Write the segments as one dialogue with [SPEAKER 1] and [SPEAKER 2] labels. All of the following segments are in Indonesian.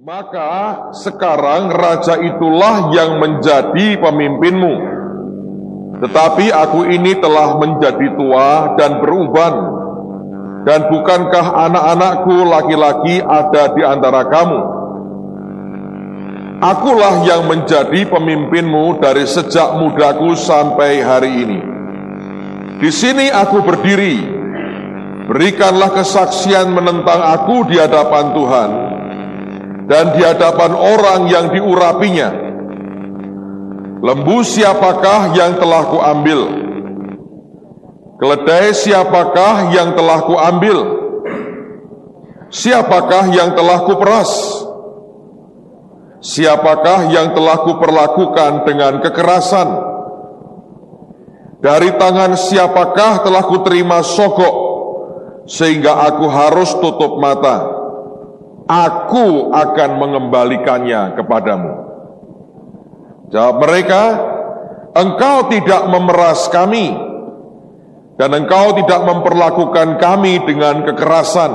[SPEAKER 1] Maka sekarang raja itulah yang menjadi pemimpinmu. Tetapi aku ini telah menjadi tua dan beruban, dan bukankah anak-anakku laki-laki ada di antara kamu? Akulah yang menjadi pemimpinmu dari sejak mudaku sampai hari ini. Di sini aku berdiri, berikanlah kesaksian menentang aku di hadapan Tuhan dan di hadapan orang yang diurapinya. Lembu siapakah yang telah kuambil? Keledai siapakah yang telah kuambil? Siapakah yang telah kuperas? Siapakah yang telah kuperlakukan dengan kekerasan? Dari tangan siapakah telah kuterima sogok sehingga aku harus tutup mata? Aku akan mengembalikannya kepadamu. Jawab mereka, engkau tidak memeras kami, dan engkau tidak memperlakukan kami dengan kekerasan,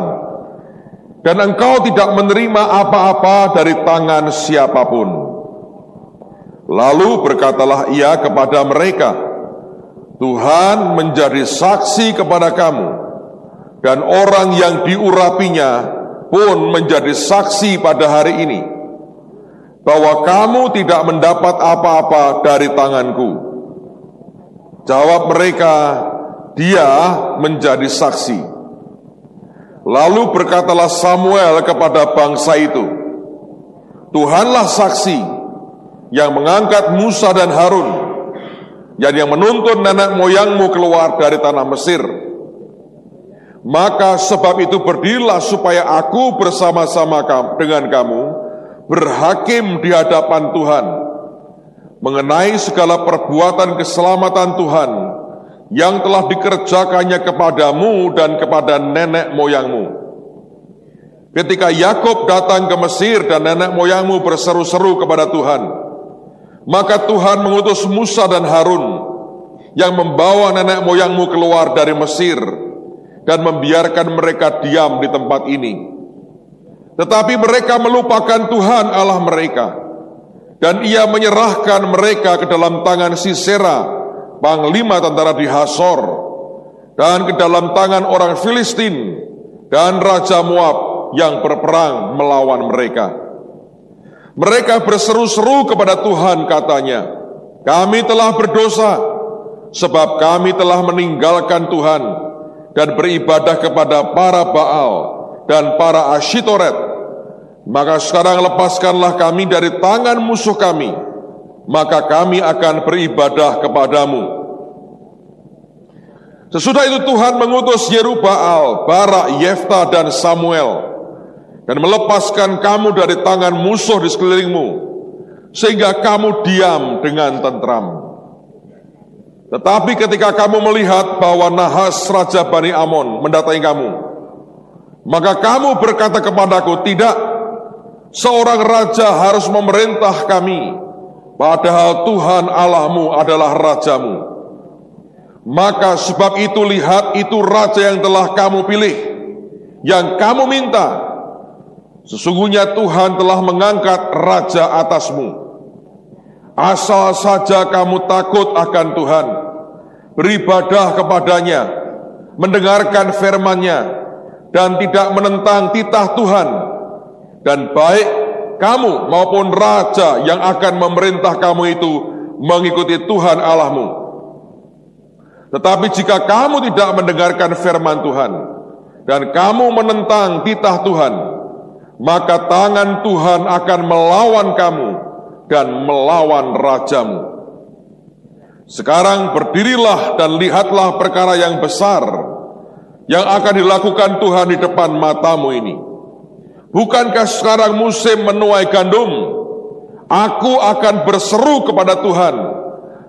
[SPEAKER 1] dan engkau tidak menerima apa-apa dari tangan siapapun. Lalu berkatalah ia kepada mereka, Tuhan menjadi saksi kepada kamu, dan orang yang diurapinya pun menjadi saksi pada hari ini, bahwa kamu tidak mendapat apa-apa dari tanganku. Jawab mereka, dia menjadi saksi. Lalu berkatalah Samuel kepada bangsa itu, Tuhanlah saksi yang mengangkat Musa dan Harun, yang menuntun nenek moyangmu keluar dari tanah Mesir. Maka sebab itu berdirilah supaya aku bersama-sama dengan kamu berhakim di hadapan Tuhan mengenai segala perbuatan keselamatan Tuhan yang telah dikerjakannya kepadamu dan kepada nenek moyangmu. Ketika Yakub datang ke Mesir dan nenek moyangmu berseru-seru kepada Tuhan, maka Tuhan mengutus Musa dan Harun yang membawa nenek moyangmu keluar dari Mesir dan membiarkan mereka diam di tempat ini. Tetapi mereka melupakan Tuhan Allah mereka, dan ia menyerahkan mereka ke dalam tangan Sisera, panglima tentara di Hasor, dan ke dalam tangan orang Filistin dan Raja Moab yang berperang melawan mereka. Mereka berseru-seru kepada Tuhan, katanya, kami telah berdosa, sebab kami telah meninggalkan Tuhan dan beribadah kepada para Baal dan para Asyitoret. Maka sekarang lepaskanlah kami dari tangan musuh kami, maka kami akan beribadah kepadamu. Sesudah itu Tuhan mengutus Yerubbaal, Barak, Yefta dan Samuel, dan melepaskan kamu dari tangan musuh di sekelilingmu, sehingga kamu diam dengan tentram. Tetapi ketika kamu melihat bahwa Nahas Raja Bani Amon mendatangi kamu, maka kamu berkata kepadaku, tidak, seorang raja harus memerintah kami, padahal Tuhan Allahmu adalah rajamu. Maka sebab itu lihat, itu raja yang telah kamu pilih, yang kamu minta. Sesungguhnya Tuhan telah mengangkat raja atasmu. Asal saja kamu takut akan Tuhan, beribadah kepadanya, mendengarkan firman-Nya, dan tidak menentang titah Tuhan, dan baik kamu maupun raja yang akan memerintah kamu itu mengikuti Tuhan Allahmu. Tetapi jika kamu tidak mendengarkan firman Tuhan, dan kamu menentang titah Tuhan, maka tangan Tuhan akan melawan kamu dan melawan rajamu. Sekarang berdirilah dan lihatlah perkara yang besar yang akan dilakukan Tuhan di depan matamu ini. Bukankah sekarang musim menuai gandum? Aku akan berseru kepada Tuhan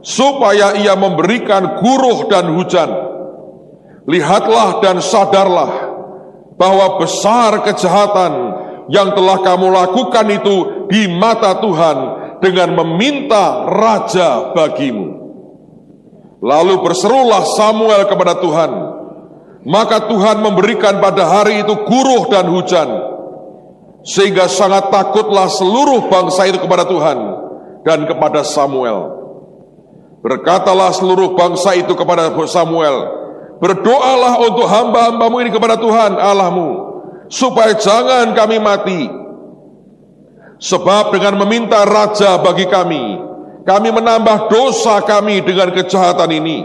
[SPEAKER 1] supaya ia memberikan guruh dan hujan. Lihatlah dan sadarlah bahwa besar kejahatan yang telah kamu lakukan itu di mata Tuhan dengan meminta raja bagimu. Lalu berserulah Samuel kepada Tuhan, maka Tuhan memberikan pada hari itu guruh dan hujan, Sehingga sangat takutlah seluruh bangsa itu kepada Tuhan dan kepada Samuel. Berkatalah seluruh bangsa itu kepada Samuel, berdoalah untuk hamba-hambamu ini kepada Tuhan Allahmu, supaya jangan kami mati. Sebab dengan meminta raja bagi kami menambah dosa kami dengan kejahatan ini.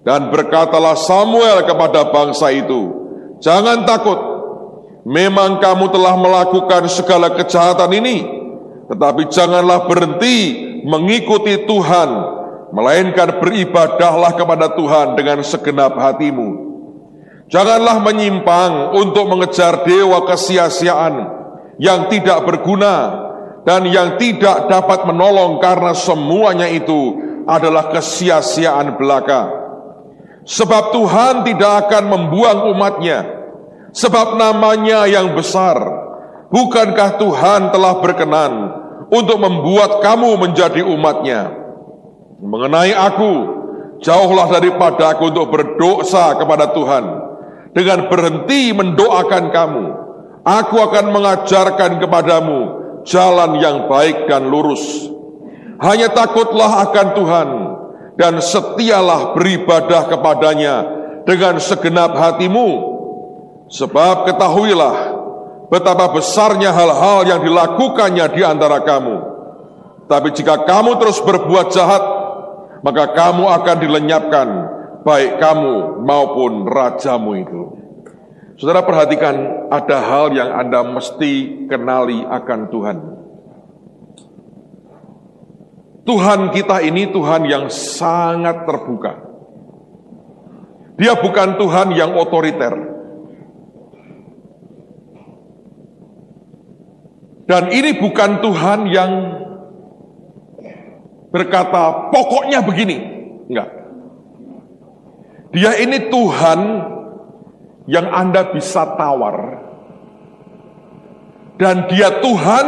[SPEAKER 1] Dan berkatalah Samuel kepada bangsa itu, jangan takut, memang kamu telah melakukan segala kejahatan ini, tetapi janganlah berhenti mengikuti Tuhan, melainkan beribadahlah kepada Tuhan dengan segenap hatimu. Janganlah menyimpang untuk mengejar dewa kesia-siaan yang tidak berguna dan yang tidak dapat menolong, karena semuanya itu adalah kesia-siaan belaka. Sebab Tuhan tidak akan membuang umatnya, sebab namanya yang besar. Bukankah Tuhan telah berkenan untuk membuat kamu menjadi umatnya? Mengenai aku, jauhlah daripada aku untuk berdosa kepada Tuhan. Dengan berhenti mendoakan kamu, aku akan mengajarkan kepadamu jalan yang baik dan lurus. Hanya takutlah akan Tuhan, dan setialah beribadah kepadanya dengan segenap hatimu. Sebab ketahuilah betapa besarnya hal-hal yang dilakukannya di antara kamu. Tapi jika kamu terus berbuat jahat, maka kamu akan dilenyapkan, baik kamu maupun rajamu itu. Saudara perhatikan, ada hal yang Anda mesti kenali akan Tuhan. Tuhan kita ini Tuhan yang sangat terbuka. Dia bukan Tuhan yang otoriter. Dan ini bukan Tuhan yang berkata, pokoknya begini. Enggak. Dia ini Tuhan yang Anda bisa tawar. Dan dia Tuhan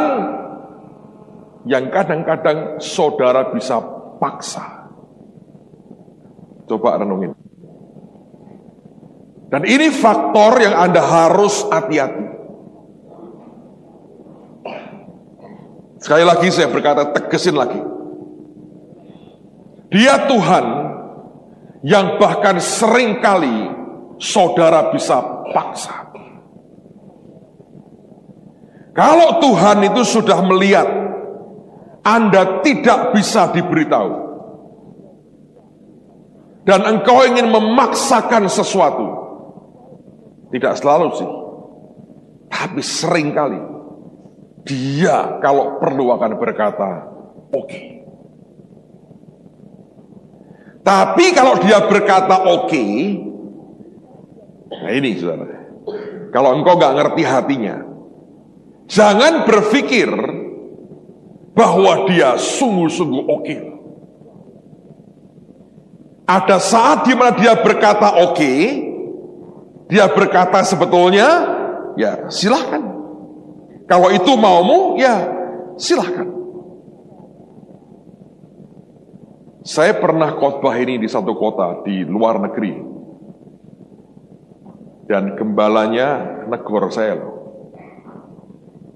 [SPEAKER 1] yang kadang-kadang saudara bisa paksa. Coba renungin. Dan ini faktor yang Anda harus hati-hati. Sekali lagi saya berkata, tegesin lagi. Dia Tuhan yang bahkan seringkali saudara bisa paksa. Kalau Tuhan itu sudah melihat Anda tidak bisa diberitahu, dan engkau ingin memaksakan sesuatu, tidak selalu sih, tapi seringkali Dia kalau perlu akan berkata, oke. Tapi kalau Dia berkata oke, nah ini saudara, kalau engkau gak ngerti hatinya, jangan berpikir bahwa Dia sungguh-sungguh oke. Ada saat di mana Dia berkata oke, Dia berkata sebetulnya, ya silahkan. Kalau itu maumu, ya silahkan. Saya pernah khotbah ini di satu kota di luar negeri. Dan gembalanya negor saya loh.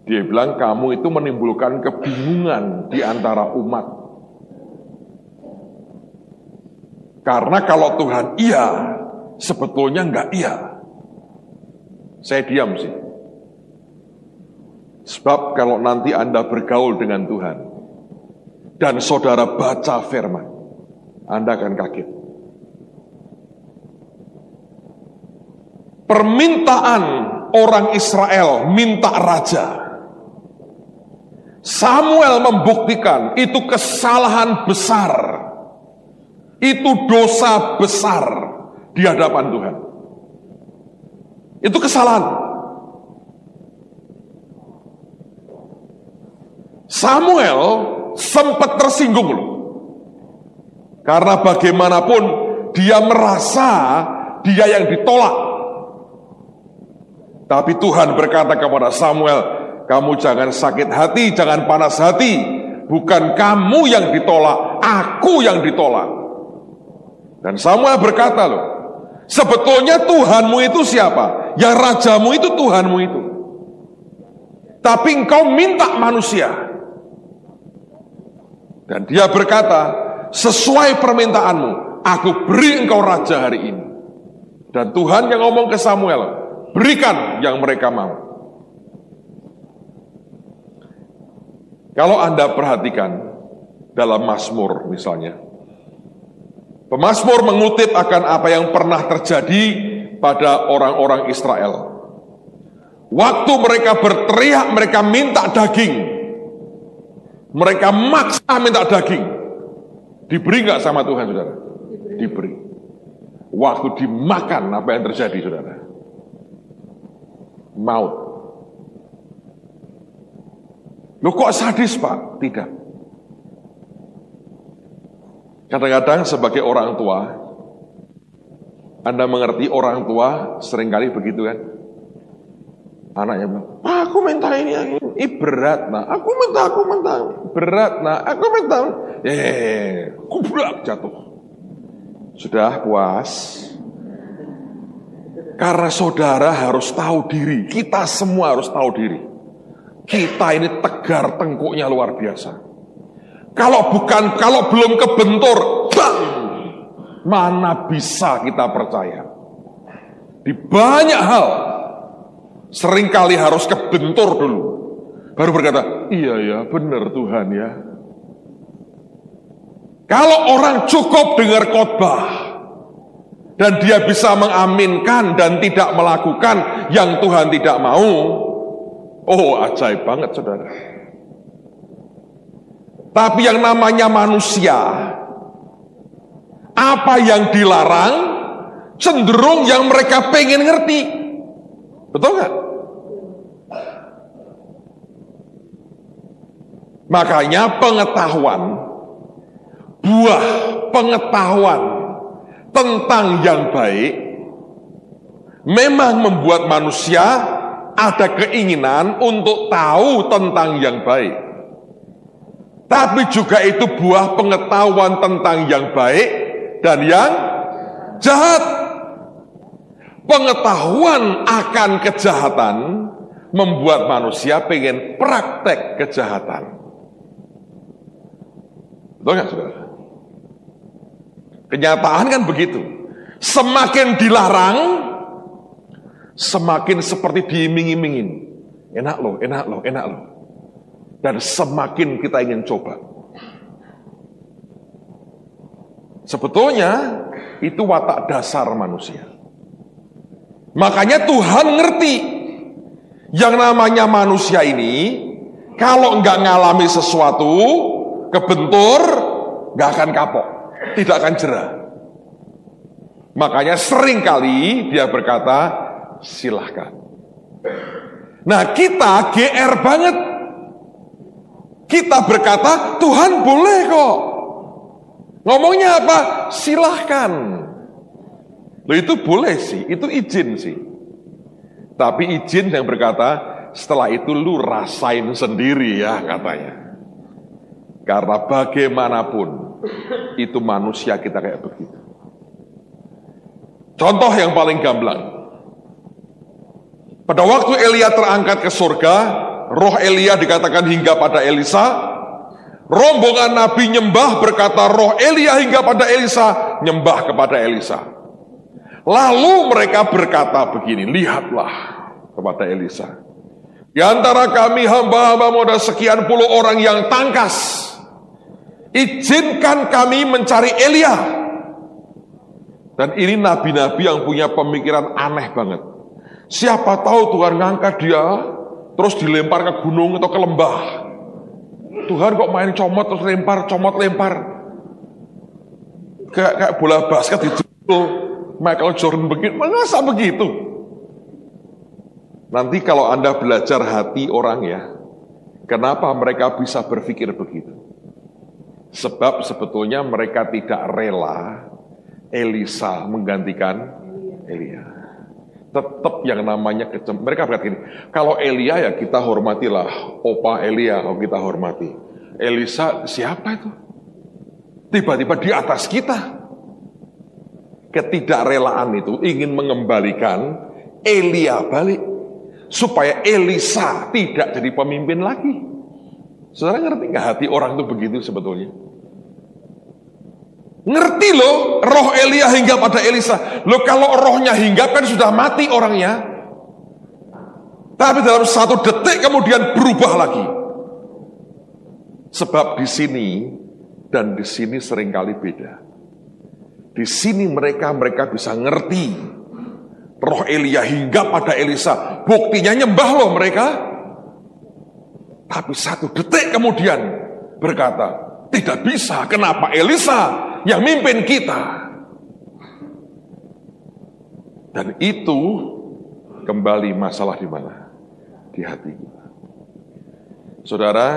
[SPEAKER 1] Dia bilang, kamu itu menimbulkan kebingungan di antara umat. Karena kalau Tuhan iya, sebetulnya enggak iya. Saya diam sih. Sebab kalau nanti Anda bergaul dengan Tuhan, dan saudara baca firman, Anda akan kaget. Permintaan orang Israel minta raja. Samuel membuktikan itu kesalahan besar. Itu dosa besar di hadapan Tuhan. Itu kesalahan. Samuel sempat tersinggung loh. Karena bagaimanapun dia merasa dia yang ditolak. Tapi Tuhan berkata kepada Samuel, kamu jangan sakit hati, jangan panas hati. Bukan kamu yang ditolak, aku yang ditolak. Dan Samuel berkata loh, sebetulnya Tuhanmu itu siapa? Yang rajamu itu Tuhanmu itu. tapi engkau minta manusia. Dan dia berkata, sesuai permintaanmu, aku beri engkau raja hari ini. Dan Tuhan yang ngomong ke Samuel, berikan yang mereka mau. Kalau Anda perhatikan dalam Mazmur misalnya, pemazmur mengutip akan apa yang pernah terjadi pada orang-orang Israel. Waktu mereka berteriak, mereka minta daging. Mereka maksa minta daging. Diberi nggak sama Tuhan, saudara? Diberi. Waktu dimakan, apa yang terjadi, saudara? Maut. Loh kok sadis, Pak? Tidak. Kadang-kadang sebagai orang tua, Anda mengerti orang tua seringkali begitu kan? Anaknya bilang, aku minta ini berat nak, aku minta, berat nak, aku minta, kubrak jatuh. Sudah puas? Karena saudara harus tahu diri, kita semua harus tahu diri. Kita ini tegar tengkuknya luar biasa. Kalau belum kebentur, bang, mana bisa kita percaya? Di banyak hal, seringkali harus kebentur dulu, baru berkata, iya ya, benar Tuhan ya. Kalau orang cukup dengar khotbah, dan dia bisa mengaminkan dan tidak melakukan yang Tuhan tidak mau, oh ajaib banget saudara. Tapi yang namanya manusia, apa yang dilarang, cenderung yang mereka pengen ngerti. Betul nggak? Makanya buah pengetahuan tentang yang baik memang membuat manusia ada keinginan untuk tahu tentang yang baik. Tapi juga itu buah pengetahuan tentang yang baik dan yang jahat. Pengetahuan akan kejahatan membuat manusia pengen praktek kejahatan. Betul nggak saudara? Kenyataan kan begitu. Semakin dilarang, semakin seperti diiming-imingin. Enak loh, enak loh, enak loh. Dan semakin kita ingin coba. Sebetulnya itu watak dasar manusia. Makanya Tuhan ngerti yang namanya manusia ini kalau nggak ngalami sesuatu, kebentur, nggak akan kapok, tidak akan jerah. Makanya seringkali dia berkata, silahkan. Nah kita GR banget. Kita berkata, Tuhan boleh kok. Ngomongnya apa? Silahkan. Loh itu boleh sih, itu izin sih. Tapi izin yang berkata, setelah itu lu rasain sendiri ya katanya. Karena bagaimanapun, itu manusia kita kayak begitu. Contoh yang paling gamblang. Pada waktu Elia terangkat ke surga, roh Elia dikatakan hingga pada Elisa. Rombongan Nabi nyembah berkata, roh Elia hingga pada Elisa, nyembah kepada Elisa. Lalu mereka berkata begini, lihatlah kepada Elisa. Di antara kami hamba-hambamu ada sekian puluh orang yang tangkas. Izinkan kami mencari Elia. Dan ini nabi-nabi yang punya pemikiran aneh banget. Siapa tahu Tuhan ngangkat dia, terus dilempar ke gunung atau ke lembah. Tuhan kok main comot terus lempar, comot lempar. Kayak bola basket dijebol. Michael Jordan begitu, masa begitu? Nanti kalau Anda belajar hati orang ya, kenapa mereka bisa berpikir begitu? Sebab sebetulnya mereka tidak rela Elisa menggantikan Elia. Tetap yang namanya mereka berkata gini, kalau Elia ya kita hormatilah, opa Elia kalau kita hormati. Elisa siapa itu? Tiba-tiba di atas kita. Ketidakrelaan itu ingin mengembalikan Elia balik. supaya Elisa tidak jadi pemimpin lagi. Saudara ngerti nggak hati orang itu begitu sebetulnya? Ngerti loh, roh Elia hinggap pada Elisa. Loh kalau rohnya hinggap kan sudah mati orangnya. Tapi dalam 1 detik kemudian berubah lagi. Sebab di sini dan di sini seringkali beda. Di sini mereka bisa ngerti. Roh Elia hinggap pada Elisa. Buktinya nyembah loh mereka. Tapi 1 detik kemudian berkata, tidak bisa, kenapa Elisa yang mimpin kita? Dan itu kembali masalah di mana? Di hati kita. Saudara,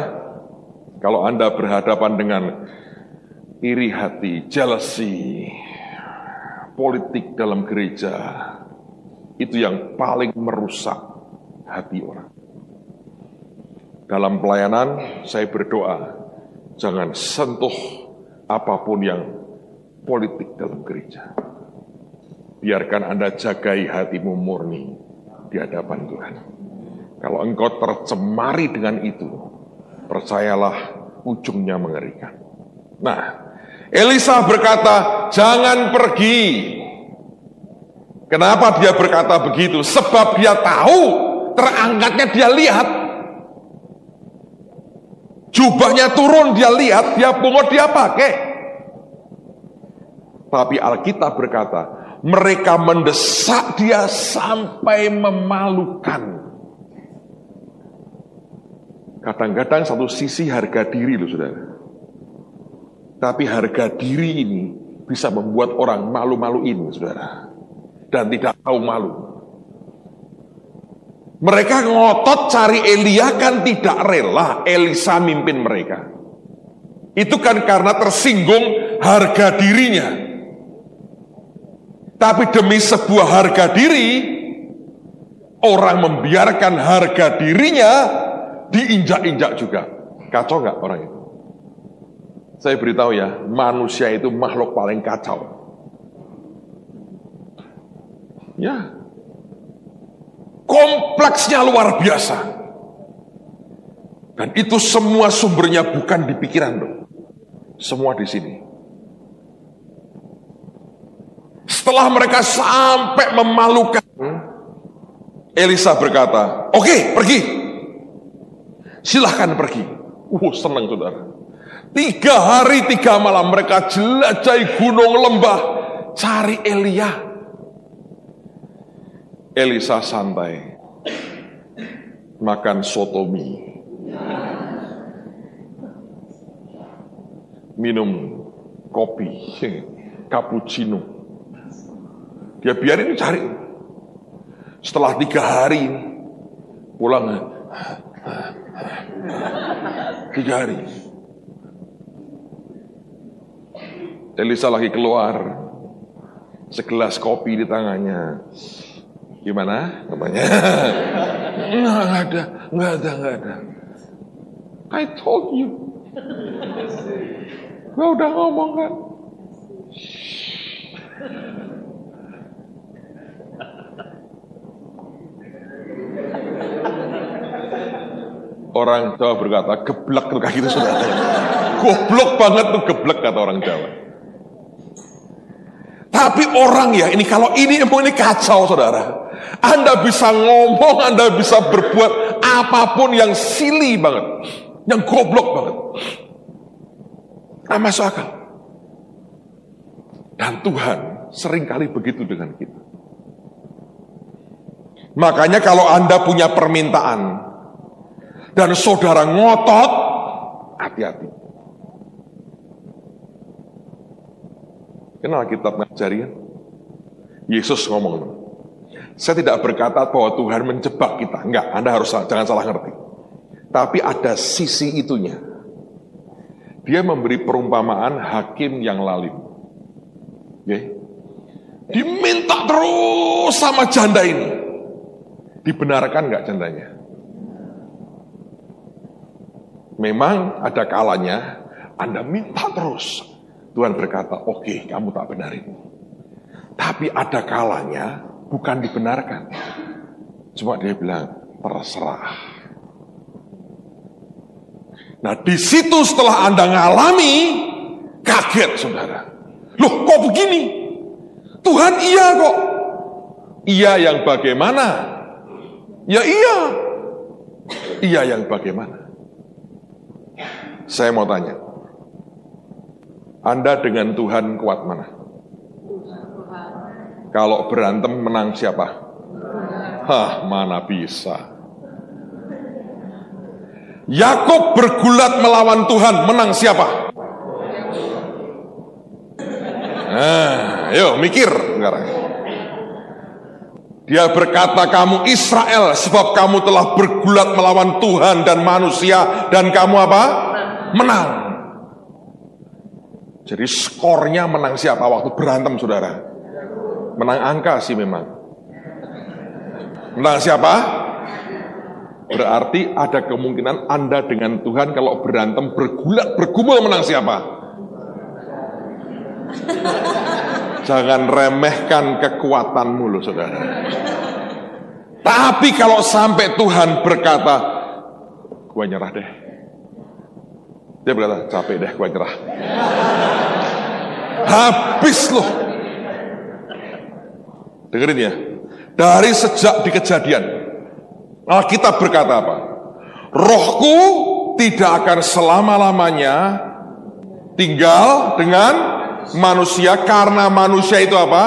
[SPEAKER 1] kalau Anda berhadapan dengan iri hati, jealousy, politik dalam gereja, itu yang paling merusak hati orang. Dalam pelayanan, saya berdoa, jangan sentuh apapun yang politik dalam gereja. Biarkan Anda jagai hatimu murni di hadapan Tuhan. Kalau engkau tercemari dengan itu, percayalah ujungnya mengerikan. Nah, Elisa berkata, jangan pergi. Kenapa dia berkata begitu? Sebab dia tahu terangkatnya dia lihat. Jubahnya turun dia lihat, dia pungut dia pakai. Tapi Alkitab berkata, mereka mendesak dia sampai memalukan. Kadang-kadang satu sisi harga diri loh saudara. Tapi harga diri ini bisa membuat orang malu-maluin saudara. Dan tidak tahu malu. Mereka ngotot cari Elia kan tidak rela Elisa mimpin mereka. Itu kan karena tersinggung harga dirinya. Tapi demi sebuah harga diri, orang membiarkan harga dirinya diinjak-injak juga. Kacau nggak orang itu? Saya beritahu ya, manusia itu makhluk paling kacau. Ya. Kompleksnya luar biasa. Dan itu semua sumbernya bukan di pikiran loh. Semua di sini. Setelah mereka sampai memalukan, Elisa berkata, "Oke, pergi. Silahkan pergi." Senang saudara. 3 hari 3 malam mereka jelajahi gunung lembah, cari Elia. Elisa santai, makan soto mie, minum kopi, cappuccino. Dia biarin cari. Setelah 3 hari pulang, 3 hari. Elisa lagi keluar, segelas kopi di tangannya. Gimana? Katanya. Nggak ada. I told you. Gua udah ngomong kan. Orang Jawa berkata, geblek tuh kayak gitu saudara. Goblok banget tuh geblek kata orang Jawa. Tapi orang ya, ini kalau ini emang ini kacau saudara. Anda bisa ngomong, Anda bisa berbuat apapun yang silly banget, yang goblok banget. Nah, masuk akal. Dan Tuhan seringkali begitu dengan kita. Makanya kalau Anda punya permintaan dan saudara ngotot, hati-hati. Kenal kitab ngajari kan? Yesus ngomong, saya tidak berkata bahwa Tuhan menjebak kita. Enggak, Anda harus jangan salah ngerti. Tapi ada sisi itunya. Dia memberi perumpamaan hakim yang lalim. Okay? Diminta terus sama janda ini. Dibenarkan enggak jandanya? Memang ada kalanya Anda minta terus. Tuhan berkata, oke, kamu tak benarin. Tapi ada kalanya bukan dibenarkan. Cuma dia bilang, terserah. Nah, di situ setelah Anda ngalami, kaget saudara. Loh, kok begini? Tuhan iya kok. Iya yang bagaimana? Ya iya. Iya yang bagaimana? Saya mau tanya. Anda dengan Tuhan kuat mana? Kalau berantem menang siapa? Hah, mana bisa. Yakub bergulat melawan Tuhan, menang siapa? Nah, ayo mikir sekarang. Dia berkata, kamu Israel, sebab kamu telah bergulat melawan Tuhan dan manusia, dan kamu apa? Menang. Jadi skornya menang siapa waktu berantem, saudara? Menang angka sih memang. Menang siapa? Berarti ada kemungkinan Anda dengan Tuhan kalau berantem, bergulat, bergumul, menang siapa? Jangan remehkan kekuatanmu loh saudara. Tapi kalau sampai Tuhan berkata, gua nyerah deh. Dia berkata, capek deh, gua nyerah. Habis loh. Dengerin ya. Dari sejak di Kejadian, Alkitab berkata apa? Rohku tidak akan selama-lamanya tinggal dengan manusia, karena manusia itu apa?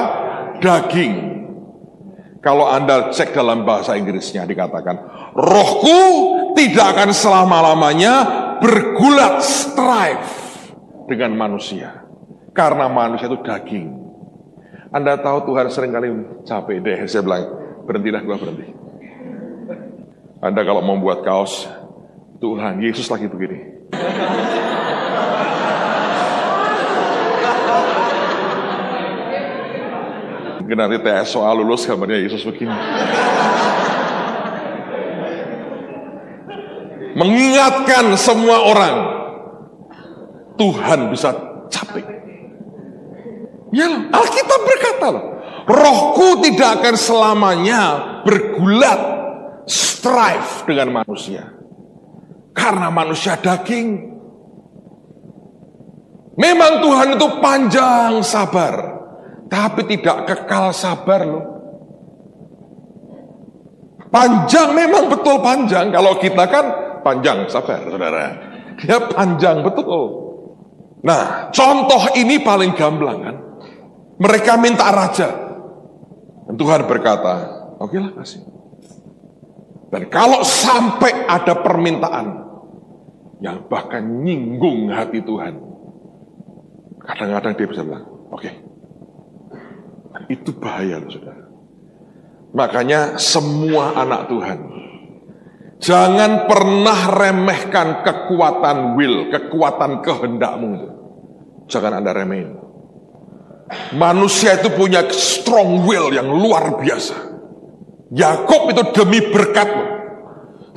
[SPEAKER 1] Daging. Kalau Anda cek dalam bahasa Inggrisnya dikatakan, rohku tidak akan selama-lamanya bergulat, strive dengan manusia. Karena manusia itu daging. Anda tahu Tuhan seringkali capek deh, saya bilang, berhentilah, gua berhenti. Anda kalau membuat kaos, Tuhan Yesus lagi begini. Mungkin nanti tes soal lulus gambarnya Yesus begini. Mengingatkan semua orang, Tuhan bisa capek. Ya, Alkitab berkata loh, rohku tidak akan selamanya bergulat, strive dengan manusia. Karena manusia daging. Memang Tuhan itu panjang sabar, tapi tidak kekal sabar loh. Panjang memang betul panjang. Kalau kita kan panjang sabar, saudara. Dia panjang betul. Nah, contoh ini paling gamblang kan. Mereka minta raja. Dan Tuhan berkata, oke lah kasih. Dan kalau sampai ada permintaan yang bahkan nyinggung hati Tuhan, kadang-kadang dia bisa bilang, oke. Itu bahaya loh saudara. Makanya semua anak Tuhan, jangan pernah remehkan kekuatan will, kekuatan kehendakmu itu. Jangan Anda remehin. Manusia itu punya strong will yang luar biasa. Yakub itu demi berkatmu,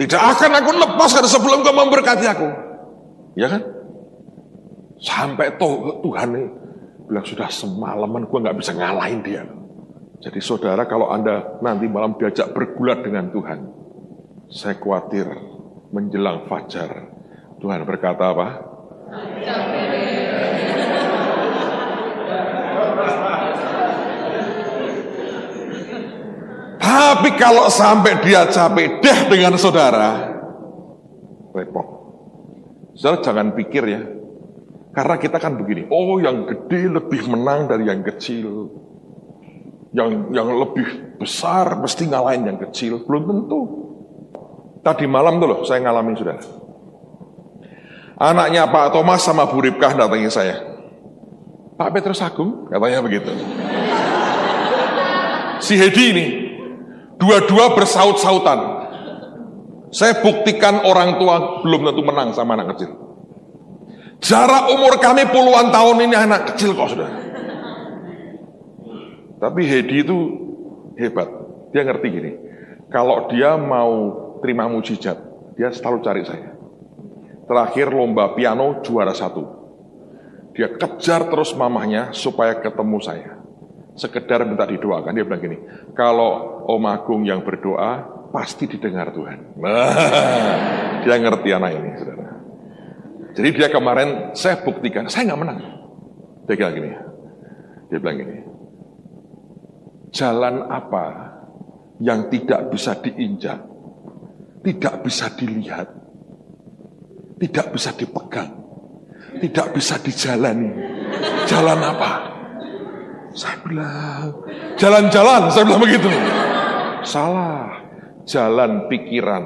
[SPEAKER 1] tidak akan aku lepaskan sebelum kau memberkati aku. Ya kan? Sampai Tuhan ini bilang, sudah semalaman gue gak bisa ngalahin dia. Jadi saudara, kalau Anda nanti malam diajak bergulat dengan Tuhan, saya khawatir menjelang fajar, Tuhan berkata apa? Tapi kalau sampai dia capek deh dengan saudara, repot. Saudara jangan pikir ya, karena kita kan begini, oh yang gede lebih menang dari yang kecil, yang lebih besar mesti ngalahin yang kecil, belum tentu. Tadi malam tuh loh saya ngalamin saudara. Anaknya Pak Thomas sama Bu Ripkah datangi saya. Pak Petrus Agung katanya begitu. Si Hedi ini dua-dua bersaut-sautan. Saya buktikan orang tua belum tentu menang sama anak kecil. Jarak umur kami puluhan tahun ini anak kecil kok sudah. Tapi Hedi itu hebat. Dia ngerti gini. Kalau dia mau terima mujizat, dia selalu cari saya. Terakhir lomba piano juara 1. Dia kejar terus mamahnya supaya ketemu saya. Sekedar minta didoakan. Dia bilang gini, kalau Om Agung yang berdoa, pasti didengar Tuhan. Dia ngerti anak ini, saudara. Jadi dia kemarin, saya buktikan, saya nggak menang. Dia bilang gini, jalan apa yang tidak bisa diinjak, tidak bisa dilihat, tidak bisa dipegang, tidak bisa dijalani. Jalan apa? Saya bilang, jalan-jalan, saya bilang begitu. Salah, jalan pikiran.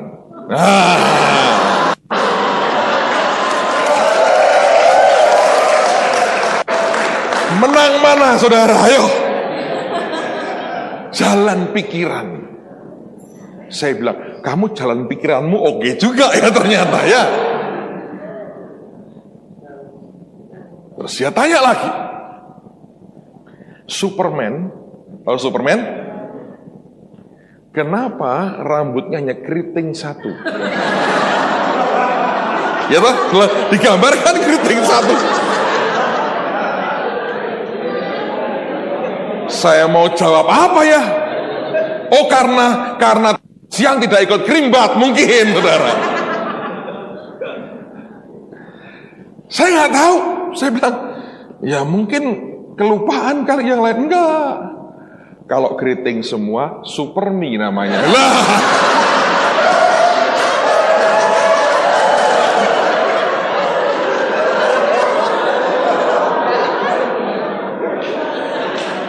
[SPEAKER 1] Menang mana saudara? Ayo. Jalan pikiran. Saya bilang, kamu jalan pikiranmu oke juga ya ternyata ya. Terus dia tanya lagi. Superman, tahu Superman? Kenapa rambutnya hanya keriting satu? Ya toh, digambarkan keriting satu. Saya mau jawab apa ya? Oh karena siang tidak ikut krimbat mungkin, saudara. Saya nggak tahu. Saya bilang, ya mungkin kelupaan kali, yang lain enggak. Kalau keriting semua, Supermi namanya. Lah.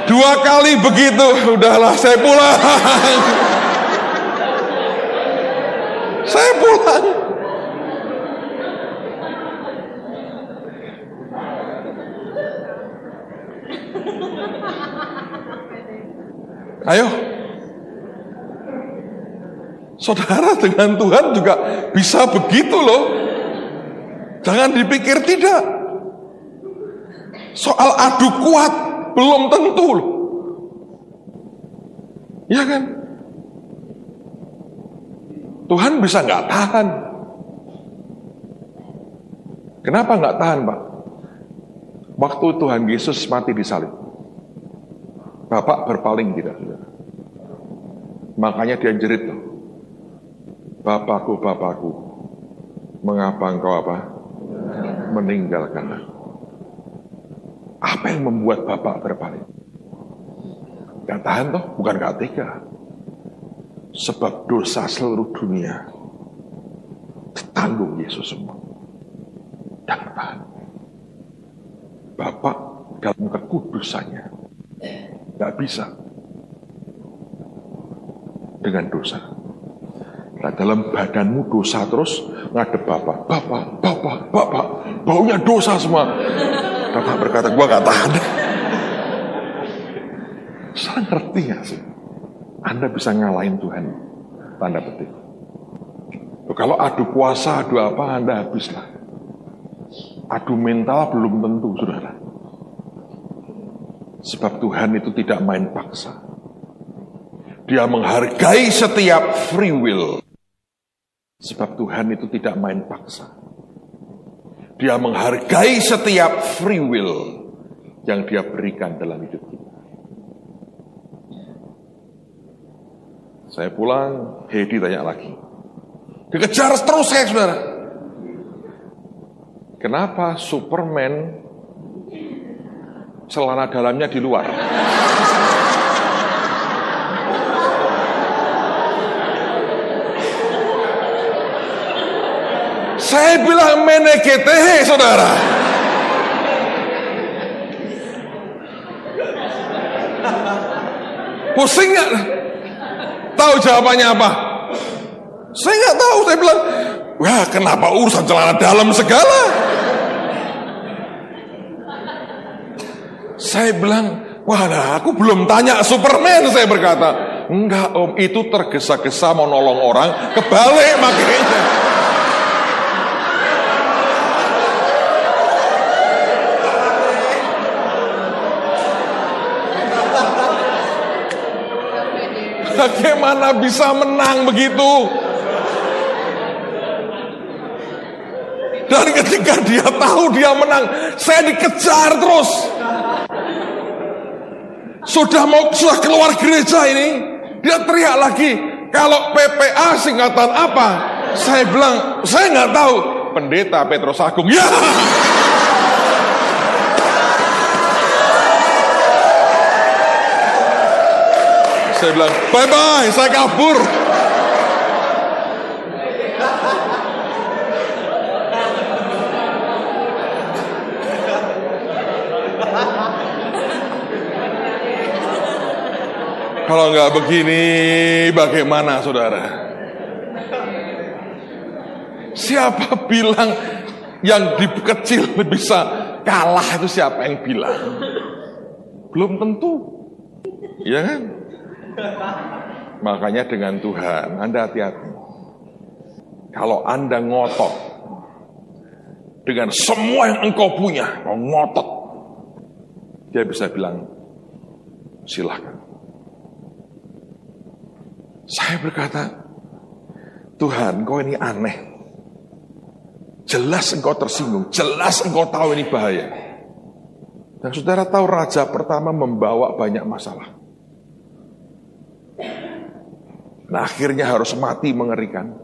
[SPEAKER 1] Dua kali begitu, udahlah saya pulang. Saya pulang. Ayo. Saudara, dengan Tuhan juga bisa begitu loh. Jangan dipikir tidak. Soal adu kuat belum tentu loh. Ya kan? Tuhan bisa nggak tahan. Kenapa nggak tahan, Pak? Waktu Tuhan Yesus mati di salib, Bapak berpaling tidak? Makanya dia jerit tuh. Bapakku, Bapakku, mengapa engkau apa? Meninggalkan aku. Apa yang membuat Bapak berpaling? Gak tahan toh, bukan gak tega. Sebab dosa seluruh dunia ditanggung Yesus semua. Dan tahan. Bapak dalam kekudusannya gak bisa dengan dosa. Nah, dalam badanmu dosa terus ngadep Bapak, baunya dosa semua. Bapak berkata, gua gak tahan. Saya ngerti gak sih? Anda bisa ngalahin Tuhan, tanda petik. Kalau adu kuasa, adu apa, Anda habislah. Adu mental belum tentu, saudara. Sebab Tuhan itu tidak main paksa. Dia menghargai setiap free will. Sebab Tuhan itu tidak main paksa. Dia menghargai setiap free will yang dia berikan dalam hidup kita. Saya pulang, Hedi tanya lagi. Dikejar terus saya, saudara. Kenapa Superman celana dalamnya di luar? Saya bilang meneketehe, saudara. Pusing nggak? Tahu jawabannya apa? Saya nggak tahu. Saya bilang, wah kenapa urusan celana dalam segala? Saya bilang, wah aku belum tanya Superman. Saya berkata, enggak om, itu tergesa-gesa mau nolong orang, kebalik makanya. Bagaimana bisa menang begitu? Dan ketika dia tahu dia menang, saya dikejar terus. Sudah keluar gereja ini, dia teriak lagi, Kalau PPA singkatan apa? Saya bilang, saya nggak tahu. Pendeta Petrus Agung. Ya. Saya bilang, bye-bye, saya kabur. Kalau nggak begini, bagaimana saudara? Siapa bilang yang di kecil bisa kalah itu siapa yang bilang? Belum tentu, ya kan? Makanya dengan Tuhan, Anda hati-hati. Kalau Anda ngotot dengan semua yang engkau punya, kau ngotot, dia bisa bilang, silahkan. Saya berkata, Tuhan, engkau ini aneh. Jelas engkau tersinggung, jelas engkau tahu ini bahaya. Dan saudara tahu raja pertama membawa banyak masalah. Nah, akhirnya harus mati mengerikan.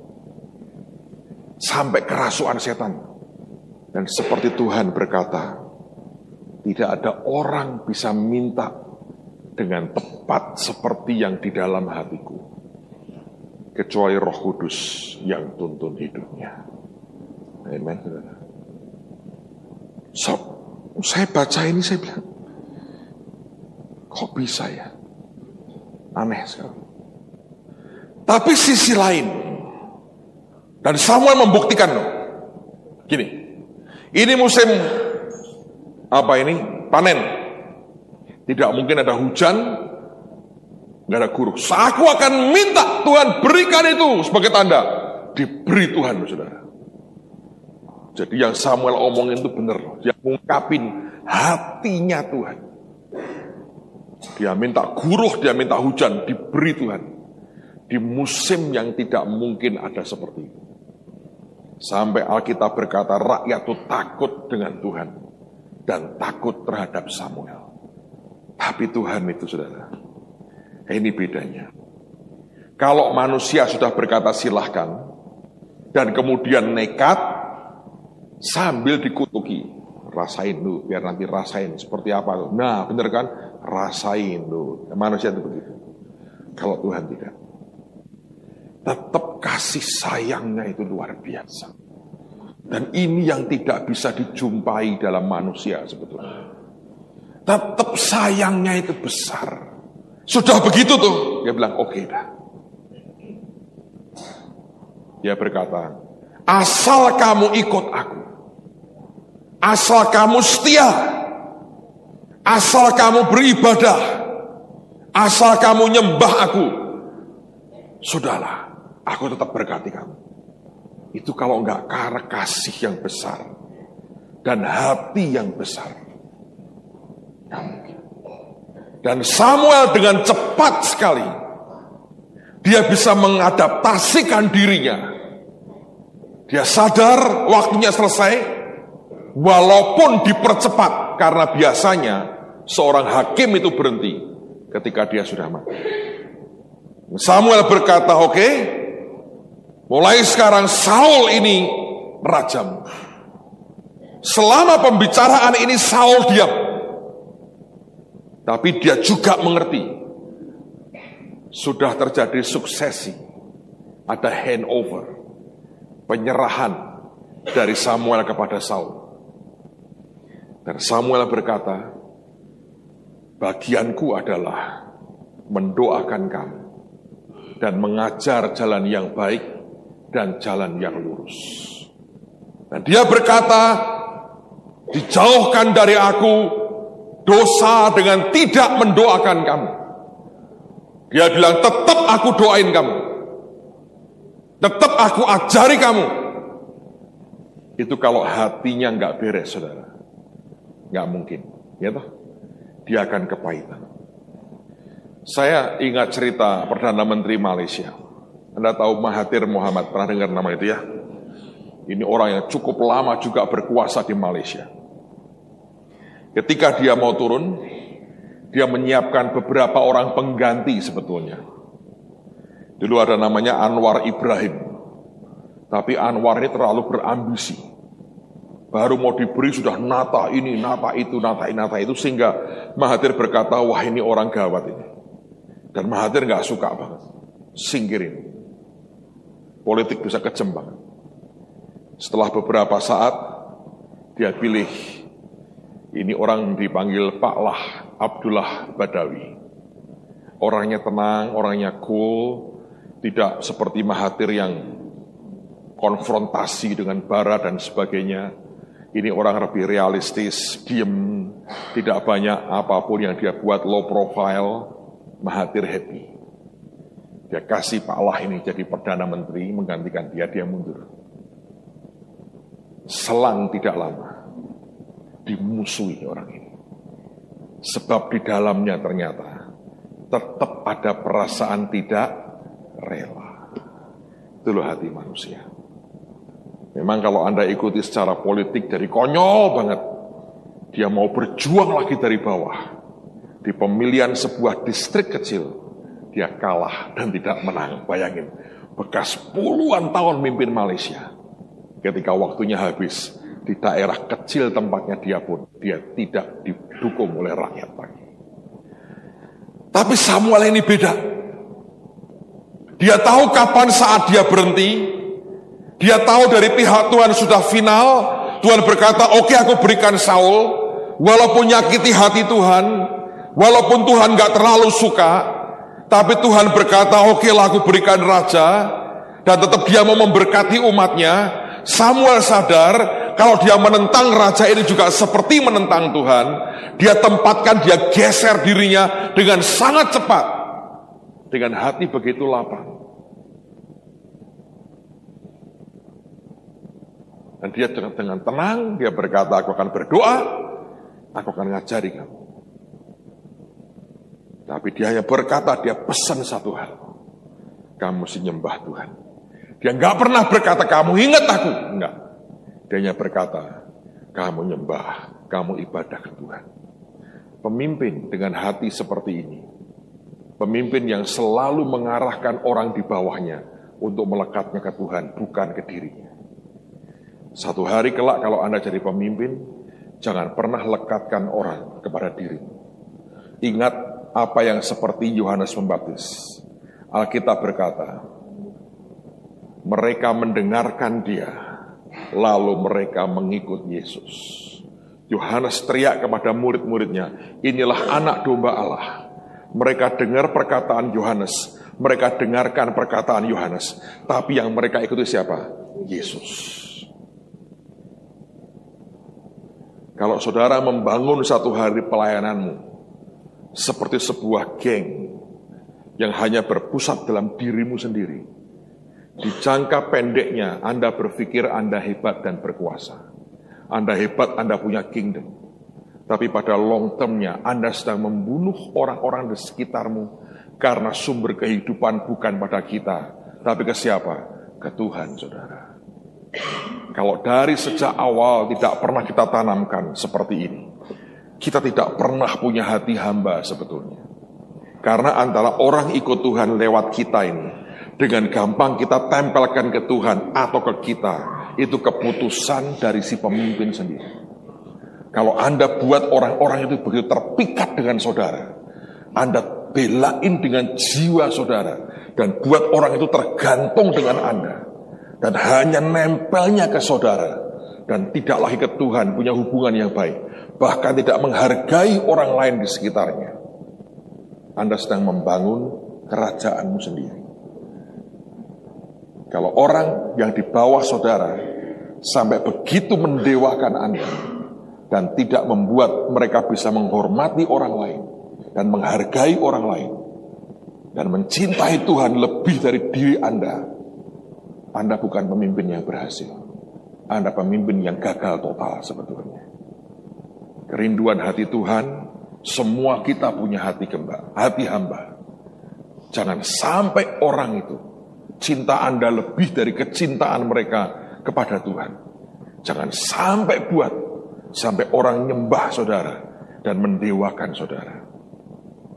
[SPEAKER 1] Sampai kerasukan setan. Dan seperti Tuhan berkata, tidak ada orang bisa minta dengan tepat seperti yang di dalam hatiku. Kecuali Roh Kudus yang tuntun hidupnya. Amen. So, saya baca ini, saya bilang, kok bisa ya? Aneh sekali. Tapi sisi lain, dan Samuel membuktikan loh. Gini, ini musim apa ini? Panen. Tidak mungkin ada hujan, nggak ada guru. Aku akan minta Tuhan berikan itu sebagai tanda. Diberi Tuhan, saudara. Jadi yang Samuel omongin itu benar. Dia mengungkapin hatinya Tuhan. Dia minta guru, dia minta hujan, diberi Tuhan. Di musim yang tidak mungkin ada seperti itu. Sampai Alkitab berkata rakyat itu takut dengan Tuhan. Dan takut terhadap Samuel. Tapi Tuhan itu, saudara, ini bedanya. Kalau manusia sudah berkata silahkan, dan kemudian nekat, sambil dikutuki, rasain dulu, biar nanti rasain seperti apa. Nah, benar kan? Rasain dulu. Manusia itu begitu. Kalau Tuhan tidak. Tetap kasih sayangnya itu luar biasa. Dan ini yang tidak bisa dijumpai dalam manusia sebetulnya. Tetap sayangnya itu besar. Sudah begitu tuh, dia bilang oke dah. Dia berkata, asal kamu ikut aku, asal kamu setia, asal kamu beribadah, asal kamu nyembah aku, sudahlah, aku tetap berkati kamu. Itu kalau enggak karena kasih yang besar dan hati yang besar. Nggak mungkin. Dan Samuel dengan cepat sekali dia bisa mengadaptasikan dirinya. Dia sadar waktunya selesai, walaupun dipercepat karena biasanya seorang hakim itu berhenti ketika dia sudah mati. Samuel berkata, oke, mulai sekarang Saul ini rajamu. Selama pembicaraan ini Saul diam. Tapi dia juga mengerti, sudah terjadi suksesi, ada handover, penyerahan dari Samuel kepada Saul. Dan Samuel berkata, bagianku adalah mendoakan kamu dan mengajar jalan yang baik dan jalan yang lurus. Dan dia berkata, dijauhkan dari aku dosa dengan tidak mendoakan kamu. Dia bilang, tetap aku doain kamu. Tetap aku ajari kamu. Itu kalau hatinya nggak beres, saudara. Nggak mungkin. Ya toh? Dia akan kepahitan. Saya ingat cerita Perdana Menteri Malaysia. Anda tahu Mahathir Mohamad, pernah dengar nama itu ya? Ini orang yang cukup lama juga berkuasa di Malaysia. Ketika dia mau turun, dia menyiapkan beberapa orang pengganti sebetulnya. Dulu ada namanya Anwar Ibrahim. Tapi Anwar ini terlalu berambisi. Baru mau diberi sudah nata ini, nata itu, nata itu. Sehingga Mahathir berkata, wah ini orang gawat ini. Dan Mahathir gak suka banget. Singkirin. Politik bisa kejam banget. Setelah beberapa saat, dia pilih. Ini orang dipanggil Pak Lah, Abdullah Badawi. Orangnya tenang, orangnya cool. Tidak seperti Mahathir yang konfrontasi dengan bara dan sebagainya. Ini orang lebih realistis, diem, tidak banyak apapun yang dia buat low profile. Mahathir happy. Dia kasih Pak Allah ini jadi Perdana Menteri, menggantikan dia mundur. Selang tidak lama, dimusuhi orang ini. Sebab di dalamnya ternyata tetap ada perasaan tidak rela. Itulah hati manusia. Memang kalau Anda ikuti secara politik dari konyol banget, dia mau berjuang lagi dari bawah. Di pemilihan sebuah distrik kecil, dia kalah dan tidak menang. Bayangin, bekas puluhan tahun mimpin Malaysia. Ketika waktunya habis, di daerah kecil tempatnya dia pun, dia tidak didukung oleh rakyat lagi. Tapi Samuel ini beda. Dia tahu kapan saat dia berhenti. Dia tahu dari pihak Tuhan sudah final. Tuhan berkata, oke, aku berikan Saul. Walaupun nyakiti hati Tuhan, walaupun Tuhan gak terlalu suka, tapi Tuhan berkata, oke lah aku berikan raja. Dan tetap dia mau memberkati umatnya. Samuel sadar, kalau dia menentang raja ini juga seperti menentang Tuhan. Dia tempatkan, dia geser dirinya dengan sangat cepat. Dengan hati begitu lapang. Dan dia dengan tenang, dia berkata, aku akan berdoa, aku akan ngajari kamu. Tapi dia hanya berkata, dia pesan satu hal. Kamu mesti nyembah Tuhan. Dia nggak pernah berkata, kamu ingat aku. Enggak. Dia hanya berkata, kamu nyembah, kamu ibadah ke Tuhan. Pemimpin dengan hati seperti ini. Pemimpin yang selalu mengarahkan orang di bawahnya untuk melekatnya ke Tuhan, bukan ke dirinya. Satu hari kelak kalau Anda jadi pemimpin, jangan pernah lekatkan orang kepada dirimu. Ingat apa yang seperti Yohanes Pembaptis. Alkitab berkata, mereka mendengarkan dia, lalu mereka mengikut Yesus. Yohanes teriak kepada murid-muridnya, inilah anak domba Allah. Mereka dengar perkataan Yohanes, mereka dengarkan perkataan Yohanes, tapi yang mereka ikuti siapa? Yesus. Kalau saudara membangun satu hari pelayananmu seperti sebuah geng yang hanya berpusat dalam dirimu sendiri, di jangka pendeknya Anda berpikir Anda hebat dan berkuasa. Anda hebat, Anda punya kingdom. Tapi pada long termnya Anda sedang membunuh orang-orang di sekitarmu karena sumber kehidupan bukan pada kita, tapi ke siapa? Ke Tuhan, saudara. Kalau dari sejak awal tidak pernah kita tanamkan seperti ini, kita tidak pernah punya hati hamba sebetulnya. Karena antara orang ikut Tuhan lewat kita ini, dengan gampang kita tempelkan ke Tuhan atau ke kita, itu keputusan dari si pemimpin sendiri. Kalau Anda buat orang-orang itu begitu terpikat dengan saudara, Anda belain dengan jiwa saudara, dan buat orang itu tergantung dengan Anda, dan hanya nempelnya ke saudara, dan tidak lagi ke Tuhan, punya hubungan yang baik, bahkan tidak menghargai orang lain di sekitarnya, Anda sedang membangun kerajaanmu sendiri. Kalau orang yang di bawah saudara sampai begitu mendewakan Anda, dan tidak membuat mereka bisa menghormati orang lain, dan menghargai orang lain, dan mencintai Tuhan lebih dari diri Anda bukan pemimpin yang berhasil. Anda pemimpin yang gagal total sebetulnya. Kerinduan hati Tuhan, semua kita punya hati hamba. Jangan sampai orang itu, cinta Anda lebih dari kecintaan mereka kepada Tuhan. Jangan sampai orang nyembah saudara dan mendewakan saudara.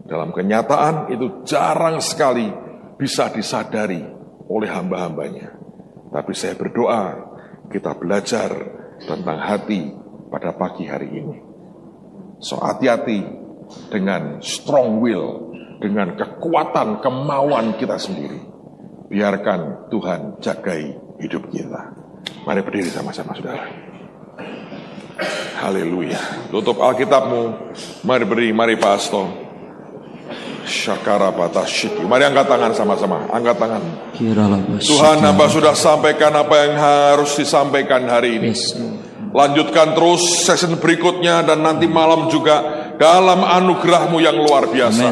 [SPEAKER 1] Dalam kenyataan itu jarang sekali bisa disadari oleh hamba-hambanya. Tapi saya berdoa kita belajar tentang hati pada pagi hari ini. So hati-hati dengan strong will, dengan kekuatan kemauan kita sendiri. Biarkan Tuhan jagai hidup kita. Mari berdiri sama-sama saudara. Haleluya. Tutup Alkitabmu. Mari berdiri, mari Pak Asto. Syakara Batashiki. Mari angkat tangan sama-sama. Angkat tangan. Tuhan, hamba sudah sampaikan apa yang harus disampaikan hari ini. Lanjutkan terus session berikutnya dan nanti malam juga dalam anugerah-Mu yang luar biasa.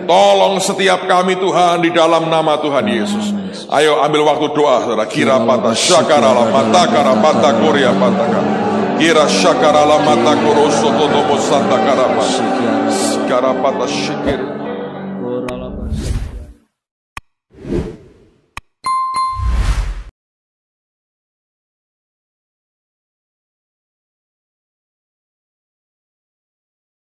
[SPEAKER 1] Tolong setiap kami Tuhan di dalam nama Tuhan Yesus. Ayo ambil waktu doa saudara. Kira patah syakara la mata kara patah korea patah kara. Kira syakara la mata koroso toto santa kara patah. Kara patah syikir.